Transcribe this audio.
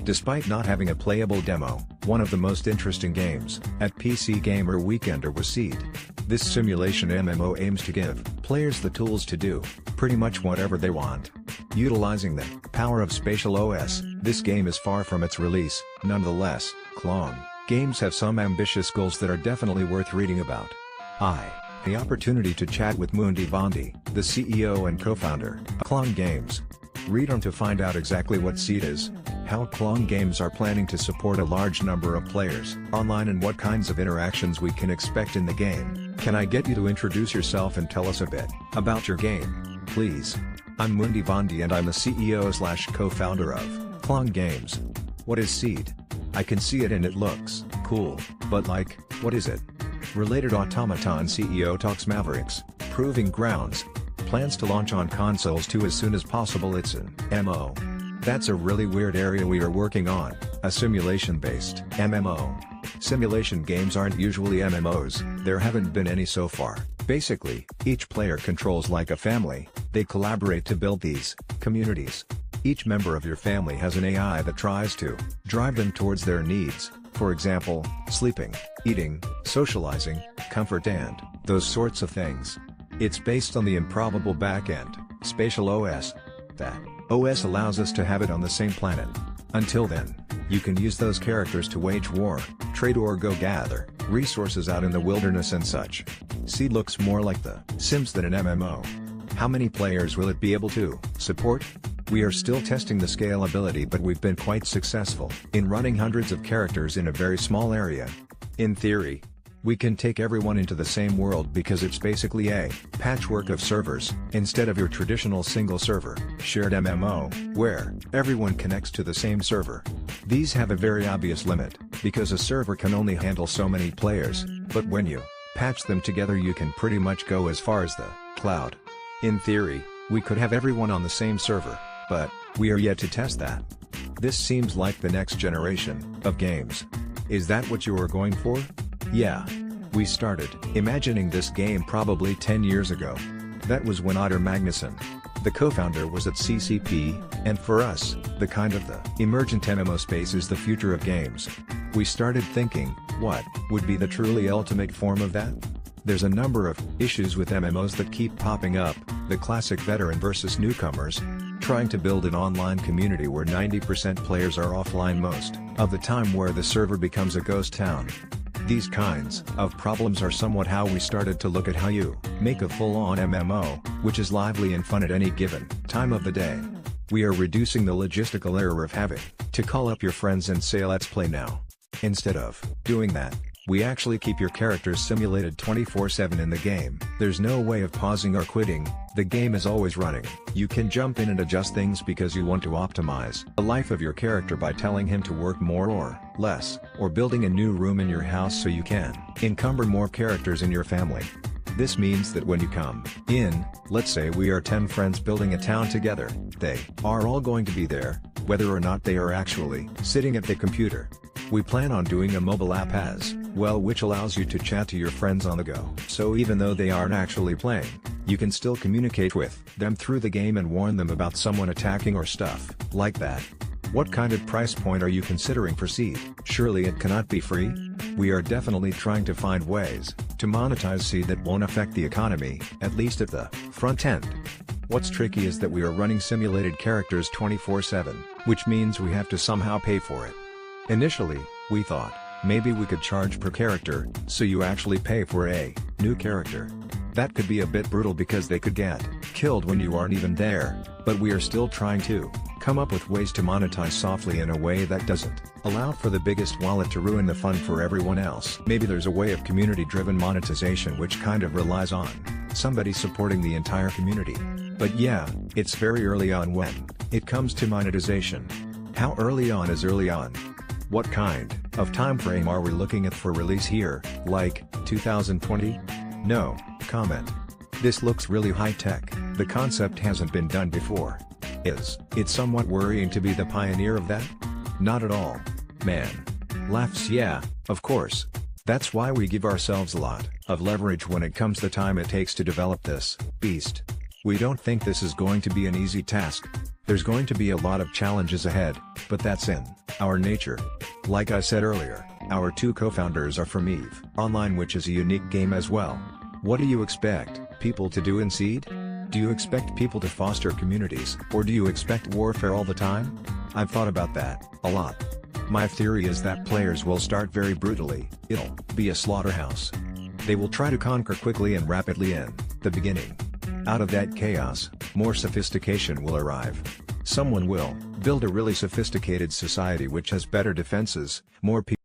Despite not having a playable demo, one of the most interesting games at PC Gamer Weekender was Seed. This simulation MMO aims to give players the tools to do pretty much whatever they want. Utilizing the power of Spatial OS, this game is far from its release. Nonetheless, Klang games have some ambitious goals that are definitely worth reading about. The opportunity to chat with Mind-Boggling, the CEO and co-founder of Klang Games. Read on to find out exactly what Seed is, how Klang Games are planning to support a large number of players online, and what kinds of interactions we can expect in the game. Can I get you to introduce yourself and tell us a bit about your game, please? I'm Mind-Boggling and I'm the CEO/co-founder of Klang Games. What is Seed? I can see it and it looks cool, but like, what is it? Related Automaton CEO talks Mavericks, Proving Grounds. Plans to launch on consoles too as soon as possible. It's an MMO. That's a really weird area we are working on, a simulation-based MMO. Simulation games aren't usually MMOs, there haven't been any so far. Basically, each player controls like a family, they collaborate to build these communities. Each member of your family has an AI that tries to drive them towards their needs, for example, sleeping, eating, socializing, comfort and those sorts of things. It's based on the improbable backend, Spatial OS. That OS allows us to have it on the same planet. Until then, you can use those characters to wage war, trade or go gather resources out in the wilderness and such. Seed looks more like The Sims than an MMO. How many players will it be able to support? We are still testing the scalability, but we've been quite successful in running hundreds of characters in a very small area. In theory, we can take everyone into the same world because it's basically a patchwork of servers, instead of your traditional single server, shared MMO, where everyone connects to the same server. These have a very obvious limit, because a server can only handle so many players, but when you patch them together you can pretty much go as far as the cloud. In theory, we could have everyone on the same server, but we are yet to test that. This seems like the next generation of games. Is that what you are going for? Yeah. We started imagining this game probably 10 years ago. That was when Otter Magnuson, the co-founder, was at CCP, and for us, the kind of the emergent MMO space is the future of games. We started thinking, what would be the truly ultimate form of that? There's a number of issues with MMOs that keep popping up, the classic veteran versus newcomers, trying to build an online community where 90% players are offline most of the time, where the server becomes a ghost town. These kinds of problems are somewhat how we started to look at how you make a full-on MMO, which is lively and fun at any given time of the day. We are reducing the logistical error of having to call up your friends and say let's play now. Instead of doing that, we actually keep your characters simulated 24/7 in the game. There's no way of pausing or quitting, the game is always running. You can jump in and adjust things because you want to optimize the life of your character by telling him to work more or less, or building a new room in your house so you can encumber more characters in your family. This means that when you come in, let's say we are 10 friends building a town together, they are all going to be there, whether or not they are actually sitting at the computer. We plan on doing a mobile app as well, which allows you to chat to your friends on the go. So even though they aren't actually playing, you can still communicate with them through the game and warn them about someone attacking or stuff like that. What kind of price point are you considering for Seed? Surely it cannot be free? We are definitely trying to find ways to monetize Seed that won't affect the economy, at least at the front end. What's tricky is that we are running simulated characters 24/7, which means we have to somehow pay for it. Initially, we thought, maybe we could charge per character, so you actually pay for a new character. That could be a bit brutal because they could get killed when you aren't even there, but we are still trying to come up with ways to monetize softly in a way that doesn't allow for the biggest wallet to ruin the fun for everyone else. Maybe there's a way of community-driven monetization which kind of relies on somebody supporting the entire community. But yeah, it's very early on when it comes to monetization. How early on is early on? What kind of time frame are we looking at for release here, like 2020? No comment. This looks really high-tech, the concept hasn't been done before. Is it somewhat worrying to be the pioneer of that? Not at all. Man. Laughs. Yeah, of course. That's why we give ourselves a lot of leverage when it comes the time it takes to develop this beast. We don't think this is going to be an easy task. There's going to be a lot of challenges ahead, but that's in our nature. Like I said earlier, our two co-founders are from EVE Online, which is a unique game as well. What do you expect people to do in Seed? Do you expect people to foster communities, or do you expect warfare all the time? I've thought about that a lot. My theory is that players will start very brutally. It'll be a slaughterhouse. They will try to conquer quickly and rapidly in the beginning. Out of that chaos, more sophistication will arrive. Someone will build a really sophisticated society which has better defenses, more people